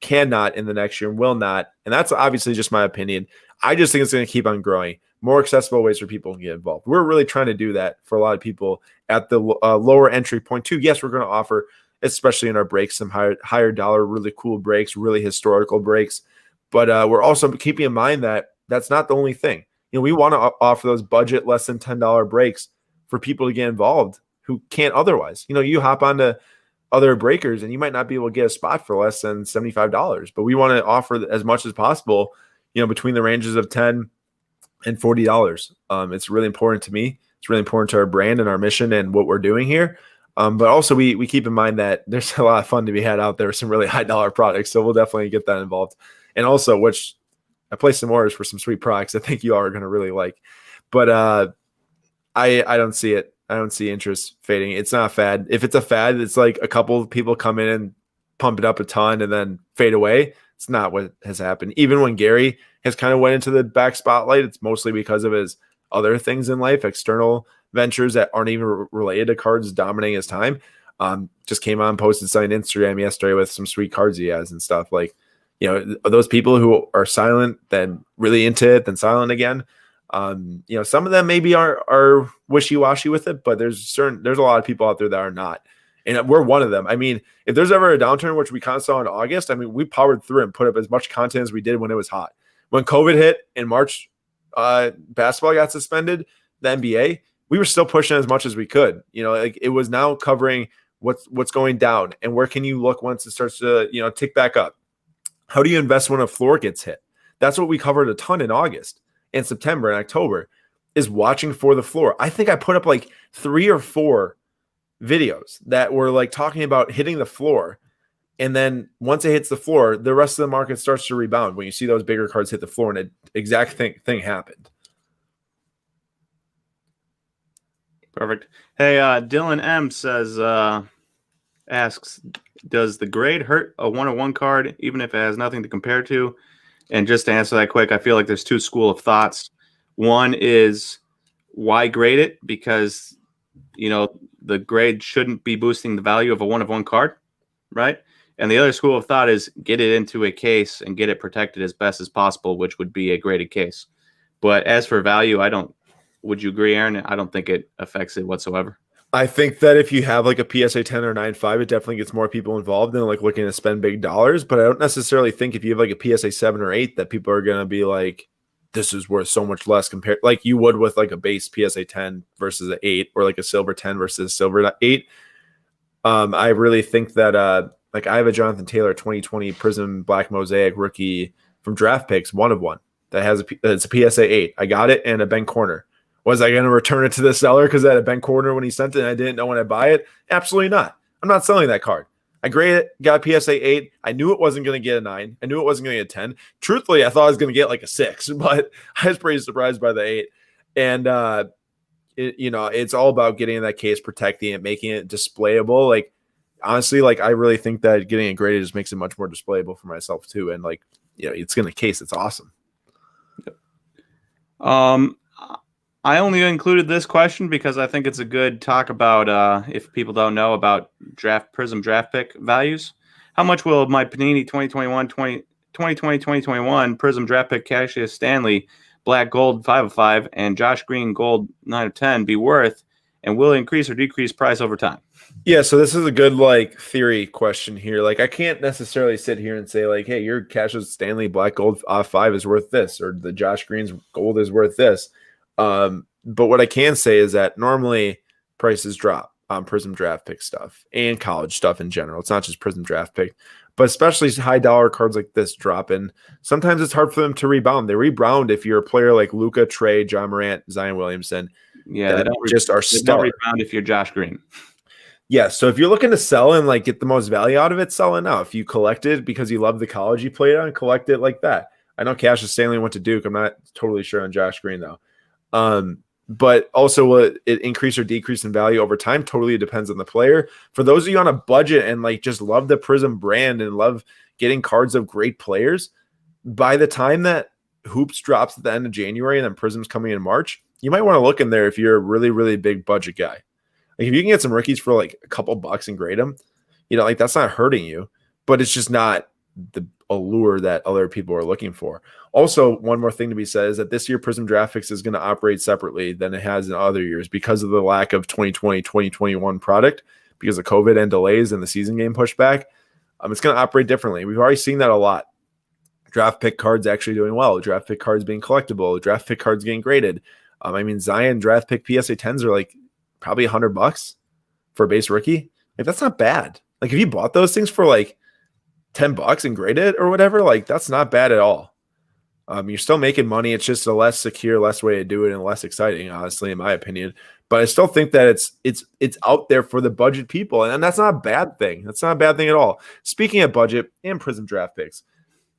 cannot in the next year and will not. And that's obviously just my opinion. I just think it's going to keep on growing. More accessible ways for people to get involved. We're really trying to do that for a lot of people at the lower entry point too. Yes, we're going to offer, especially in our breaks, some higher dollar, really cool breaks, really historical breaks. But we're also keeping in mind that that's not the only thing. We want to offer those budget less than $10 breaks for people to get involved who can't otherwise. You hop onto other breakers and you might not be able to get a spot for less than $75, but we want to offer as much as possible, between the ranges of $10 and $40. It's really important to me. It's really important to our brand and our mission and what we're doing here. But also we keep in mind that there's a lot of fun to be had out there with some really high dollar products. So we'll definitely get that involved. And also, which I placed some orders for some sweet products I think you all are going to really like. But I don't see it. I don't see interest fading. It's not a fad. If it's a fad, it's like a couple of people come in and pump it up a ton and then fade away. It's not what has happened. Even when Gary has kind of went into the back spotlight, it's mostly because of his other things in life, external ventures that aren't even related to cards dominating his time. Just came on, posted something on Instagram yesterday with some sweet cards he has and stuff. Like, those people who are silent, then really into it, then silent again. Some of them maybe are wishy-washy with it, but there's a lot of people out there that are not. And we're one of them. I mean, if there's ever a downturn, which we kind of saw in August, I mean, we powered through and put up as much content as we did when it was hot. When COVID hit in March, basketball got suspended, the NBA, we were still pushing as much as we could. It was now covering what's going down and where can you look once it starts to, tick back up. How do you invest when a floor gets hit? That's what we covered a ton in August and September and October, is watching for the floor. I think I put up like 3 or 4 videos that were like talking about hitting the floor. And then once it hits the floor, the rest of the market starts to rebound when you see those bigger cards hit the floor, and an exact thing happened. Perfect. Hey, Dylan M asks, does the grade hurt a 101 card, even if it has nothing to compare to? And just to answer that quick, I feel like there's 2 school of thoughts. One is, why grade it? Because, the grade shouldn't be boosting the value of a 1-of-1 card, right? And the other school of thought is, get it into a case and get it protected as best as possible, which would be a graded case. But as for value, would you agree, Aaron? I don't think it affects it whatsoever. I think that if you have like a PSA 10 or 9.5, it definitely gets more people involved than like looking to spend big dollars. But I don't necessarily think if you have like a PSA 7 or 8 that people are going to be like, this is worth so much less compared like you would with like a base PSA 10 versus an 8, or like a silver 10 versus a silver 8. I really think that like I have a Jonathan Taylor 2020 Prism Black Mosaic rookie from Draft Picks, 1-of-1 that has it's a PSA 8. I got it and a bent corner. Was I going to return it to the seller because I had a bent corner when he sent it and I didn't know when I buy it? Absolutely not. I'm not selling that card. I graded it, got a PSA 8. I knew it wasn't going to get a 9. I knew it wasn't going to get a 10. Truthfully, I thought I was going to get like a 6, but I was pretty surprised by the 8. And, it's all about getting in that case, protecting it, making it displayable. Like, honestly, like I really think that getting it graded just makes it much more displayable for myself too. And like, it's going to case. It's awesome. I only included this question because I think it's a good talk about if people don't know about Prism draft pick values. How much will my Panini 2020 Prism draft pick Cassius Stanley Black Gold 5/5 and Josh Green Gold 9/10 be worth, and will it increase or decrease price over time? Yeah, so this is a good like theory question here. Like I can't necessarily sit here and say like, hey, your Cassius Stanley Black Gold 5 is worth this, or the Josh Green's gold is worth this. But what I can say is that normally prices drop on Prism draft pick stuff and college stuff in general. It's not just Prism draft pick, but especially high dollar cards like this drop in. Sometimes it's hard for them to rebound. They rebound if you're a player like Luka, Trey, John Morant, Zion Williamson. Yeah, they don't rebound if you're Josh Green. Yeah, so if you're looking to sell and like get the most value out of it, sell it now. If you collect it because you love the college you played on, collect it like that. I know Cassius Stanley went to Duke. I'm not totally sure on Josh Green though. but also will it increase or decrease in value over time? Totally depends on the player. For those of you on a budget and like just love the Prism brand and love getting cards of great players, by the time that Hoops drops at the end of January and then Prism's coming in March, you might want to look in there if you're a really, really big budget guy. Like if you can get some rookies for like a couple bucks and grade them, like that's not hurting you, but it's just not the allure that other people are looking for. Also, one more thing to be said is that this year Prism Graphics is going to operate separately than it has in other years because of the lack of 2020, 2021 product, because of COVID and delays and the season game pushback. It's going to operate differently. We've already seen that a lot. Draft pick cards actually doing well. Draft pick cards being collectible. Draft pick cards getting graded. Zion draft pick PSA 10s are like probably $100 for a base rookie. Like that's not bad. Like if you bought those things for like $10 and graded or whatever, like that's not bad at all. You're still making money. It's just a less secure, less way to do it and less exciting, honestly, in my opinion. But I still think that it's out there for the budget people, and that's not a bad thing. That's not a bad thing at all. Speaking of budget and Prism draft picks,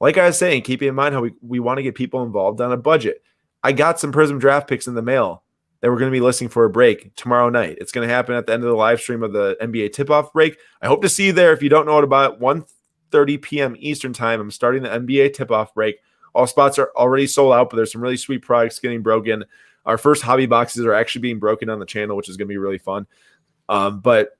like I was saying, keep in mind how we want to get people involved on a budget. I got some Prism draft picks in the mail that we're going to be listing for a break tomorrow night. It's going to happen at the end of the live stream of the NBA tip-off break. I hope to see you there. If you don't know what about 1:30 p.m. Eastern time, I'm starting the NBA tip-off break. All spots are already sold out, but there's some really sweet products getting broken. Our first hobby boxes are actually being broken on the channel, which is going to be really fun. But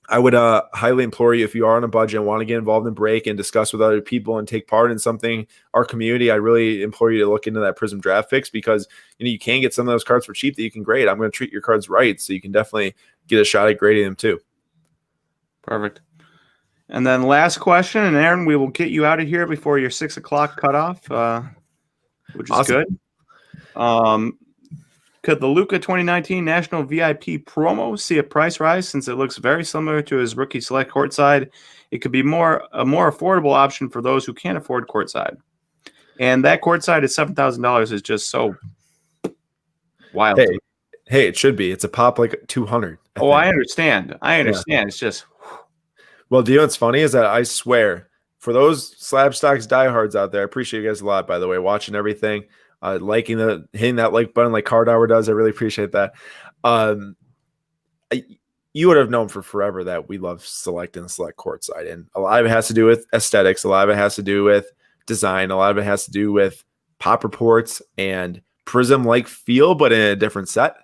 I would highly implore you, if you are on a budget and want to get involved in break and discuss with other people and take part in something, our community, I really implore you to look into that Prism draft picks, because you can get some of those cards for cheap that you can grade. I'm going to treat your cards right, so you can definitely get a shot at grading them too. Perfect. And then last question, and Aaron, we will get you out of here before your 6 o'clock cutoff, which is awesome. Good. Could the Luka 2019 National VIP promo see a price rise, since it looks very similar to his rookie select courtside? It could be a more affordable option for those who can't afford courtside. And that courtside is $7,000 is just so wild. Hey, it should be. It's a pop like 200. I understand. Yeah. It's just. Well, do you know what's funny is that I swear, for those SlabStox diehards out there, I appreciate you guys a lot, by the way, watching everything. Hitting that like button like Card Hour does. I really appreciate that. You would have known for forever that we love select courtside, and a lot of it has to do with aesthetics. A lot of it has to do with design. A lot of it has to do with pop reports and Prism-like feel, but in a different set.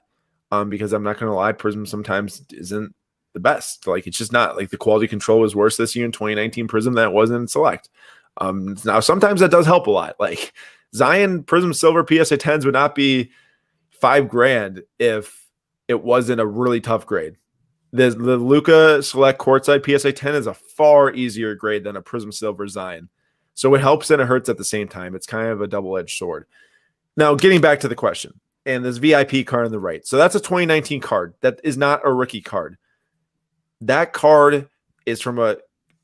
Because I'm not going to lie, Prism sometimes isn't the best. Like it's just not. Like the quality control was worse this year in 2019 Prism than it was in select. Now sometimes that does help a lot. Like Zion Prism Silver PSA 10s would not be $5,000 if it wasn't a really tough grade. The Luka Select Courtside PSA 10 is a far easier grade than a Prism Silver Zion. So it helps and it hurts at the same time. It's kind of a double-edged sword. Now, getting back to the question, and this VIP card on the right. So that's a 2019 card. That is not a rookie card. That card is from a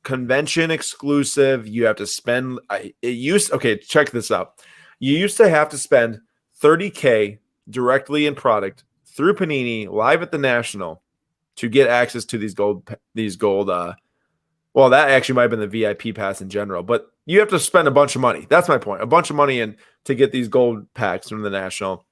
convention exclusive. You have to spend check this out. You used to have to spend $30K directly in product through Panini live at the National to get access to these gold well, that actually might have been the VIP pass in general, but you have to spend a bunch of money. That's my point. A bunch of money in to get these gold packs from the National.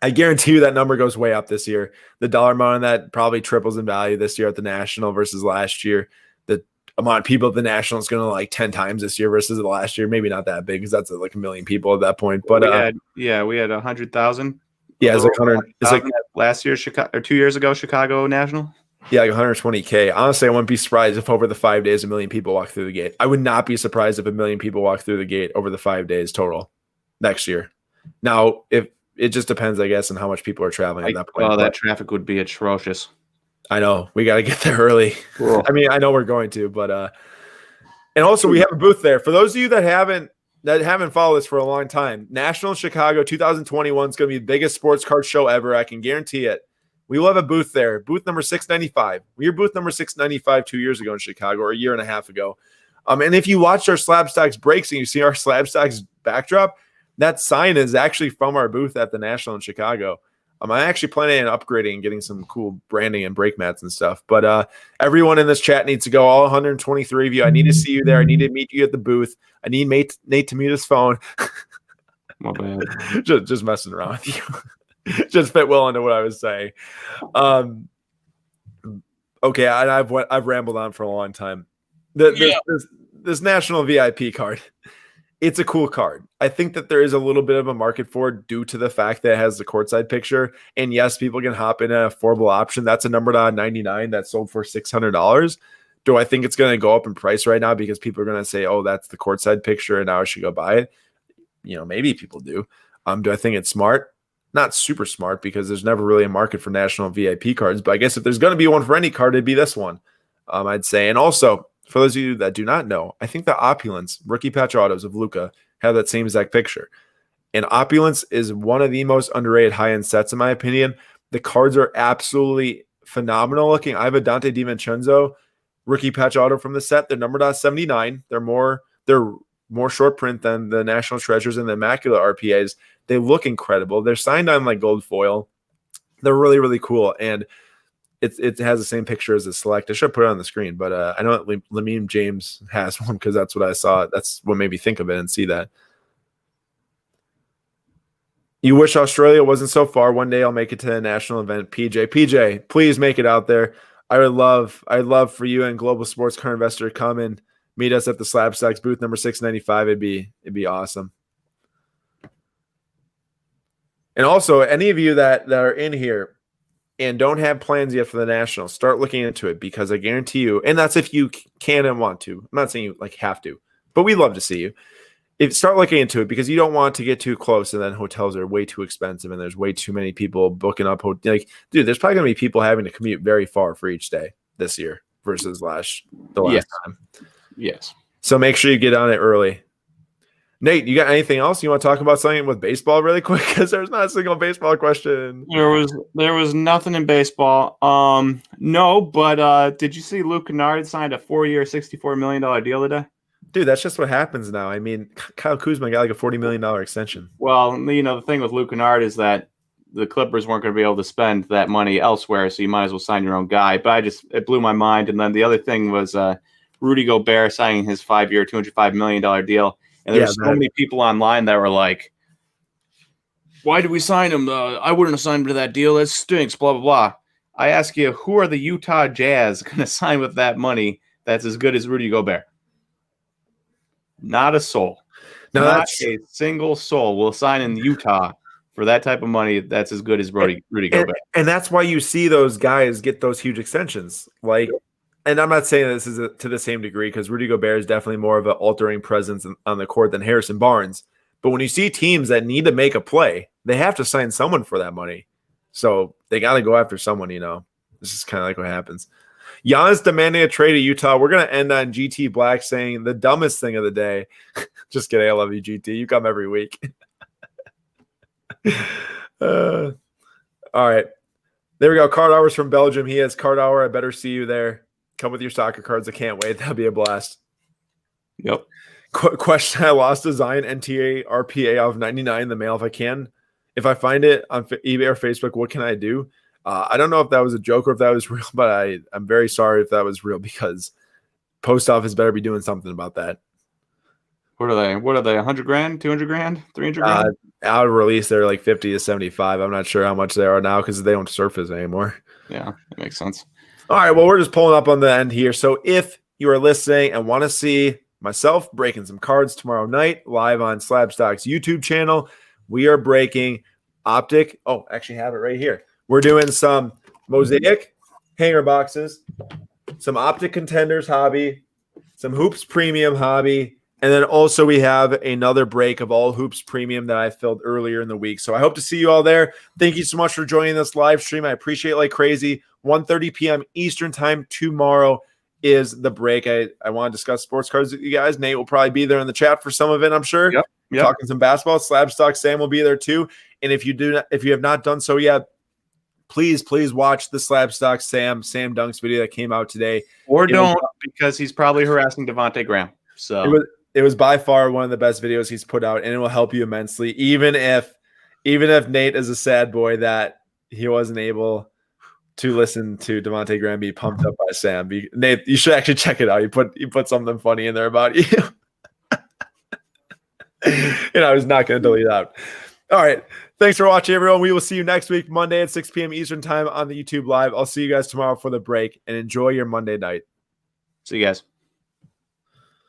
I guarantee you that number goes way up this year. The dollar amount on that probably triples in value this year at the National versus last year. The amount of people at the National is going to like 10 times this year versus the last year. Maybe not that big because that's like 1 million people at that point. But we had 100,000. Yeah, it's like 100. It's like last year, Chicago, or 2 years ago, Chicago National. Yeah, like 120K. Honestly, I wouldn't be surprised if over the 5 days 1 million people walk through the gate. I would not be surprised if 1 million people walk through the gate over the 5 days total next year. Now, if it just depends, I guess, on how much people are traveling at that point. Oh, that traffic would be atrocious. I know. We got to get there early. Cool. I mean, I know we're going to, but and also we have a booth there. For those of you that haven't followed this for a long time, National Chicago 2021 is going to be the biggest sports card show ever. I can guarantee it. We will have a booth there, booth number 695. We were booth number 695 2 years ago in Chicago, or a year and a half ago. And if you watched our SlabStox breaks and you see our SlabStox backdrop, that sign is actually from our booth at the National in Chicago. I'm actually planning on upgrading and getting some cool branding and break mats and stuff. But everyone in this chat needs to go, all 123 of you. I need to see you there. I need to meet you at the booth. I need Nate to mute his phone. My bad. just messing around with you. just fit well into what I was saying. Okay, I've rambled on for a long time. This national VIP card, it's a cool card. I think that there is a little bit of a market for it due to the fact that it has the courtside picture. And yes, people can hop in an affordable option. That's a numbered on 99 that sold for $600. Do I think it's going to go up in price right now because people are going to say, oh, that's the courtside picture and now I should go buy it? Maybe people do. Do I think it's smart? Not super smart because there's never really a market for national VIP cards. But I guess if there's going to be one for any card, it'd be this one, I'd say. And also, for those of you that do not know, I think the Opulence rookie patch autos of Luka have that same exact picture. And Opulence is one of the most underrated high-end sets, in my opinion. The cards are absolutely phenomenal looking. I have a Dante DiVincenzo rookie patch auto from the set. They're numbered on 79. They're more short print than the National Treasures and the Immaculate RPAs. They look incredible. They're signed on like gold foil. They're really, really cool. And it has the same picture as the Select. I should put it on the screen, but I know that Lamine James has one because that's what I saw. That's what made me think of it and see that. You wish Australia wasn't so far. One day I'll make it to a national event. PJ, please make it out there. I'd love for you and Global Sports Car Investor to come and meet us at the SlabStox booth number 695. It'd be awesome. And also, any of you that are in here and don't have plans yet for the Nationals, start looking into it because I guarantee you, and that's if you can and want to. I'm not saying you have to, but we'd love to see you. Start looking into it because you don't want to get too close and then hotels are way too expensive and there's way too many people booking up. Dude, there's probably going to be people having to commute very far for each day this year versus the last time. Yes. So make sure you get on it early. Nate, you got anything else? You want to talk about something with baseball really quick? Because there's not a single baseball question. There was nothing in baseball. No, but did you see Luke Kennard signed a 4-year, $64 million deal today? Dude, that's just what happens now. I mean, Kyle Kuzma got like a $40 million extension. Well, the thing with Luke Kennard is that the Clippers weren't going to be able to spend that money elsewhere, so you might as well sign your own guy. But it blew my mind. And then the other thing was Rudy Gobert signing his 5-year, $205 million deal. And there's so many people online that were like, why did we sign him? I wouldn't have signed him to that deal. That stinks, blah, blah, blah. I ask you, who are the Utah Jazz going to sign with that money that's as good as Rudy Gobert? Not a soul. No, not a single soul will sign in Utah for that type of money that's as good as Rudy Gobert. And that's why you see those guys get those huge extensions. And I'm not saying this is to the same degree because Rudy Gobert is definitely more of an altering presence on the court than Harrison Barnes. But when you see teams that need to make a play, they have to sign someone for that money. So they got to go after someone, This is kind of like what happens. Giannis demanding a trade to Utah. We're going to end on GT Black saying the dumbest thing of the day. Just kidding. I love you, GT. You come every week. All right. There we go. Card Hours from Belgium. He has Card Hour. I better see you there. Come with your soccer cards. I can't wait. That'll be a blast. Yep. Question. I lost a Zion NTA RPA of 99 in the mail if I can. If I find it on eBay or Facebook, what can I do? I don't know if that was a joke or if that was real, but I'm very sorry if that was real because post office better be doing something about that. What are they? 100 grand, 200 grand, 300 grand? Out of release, they're like 50 to 75. I'm not sure how much they are now because they don't surface anymore. Yeah, that makes sense. All right, well, we're just pulling up on the end here. So if you are listening and want to see myself breaking some cards tomorrow night live on SlabStox YouTube channel, we are breaking Optic. Oh, actually have it right here. We're doing some Mosaic hanger boxes, some Optic Contenders hobby, some Hoops Premium hobby, and then also we have another break of all Hoops Premium that I filled earlier in the week. So I hope to see you all there. Thank you so much for joining this live stream. I appreciate it like crazy. 1:30 p.m. Eastern time tomorrow is the break. I want to discuss sports cards with you guys. Nate will probably be there in the chat for some of it, I'm sure. Yep. Talking some basketball. SlabStox Sam will be there too. And if you have not done so yet, please watch the SlabStox Sam Dunks video that came out today. Or don't, because he's probably harassing Devontae Graham. So it was by far one of the best videos he's put out, and it will help you immensely. Even if Nate is a sad boy that he wasn't able to listen to Devontae Graham be pumped up by Sam. Nate, you should actually check it out. He put something funny in there about you. And I was not going to delete out. All right. Thanks for watching, everyone. We will see you next week, Monday at 6 p.m. Eastern time on the YouTube Live. I'll see you guys tomorrow for the break, and enjoy your Monday night. See you guys.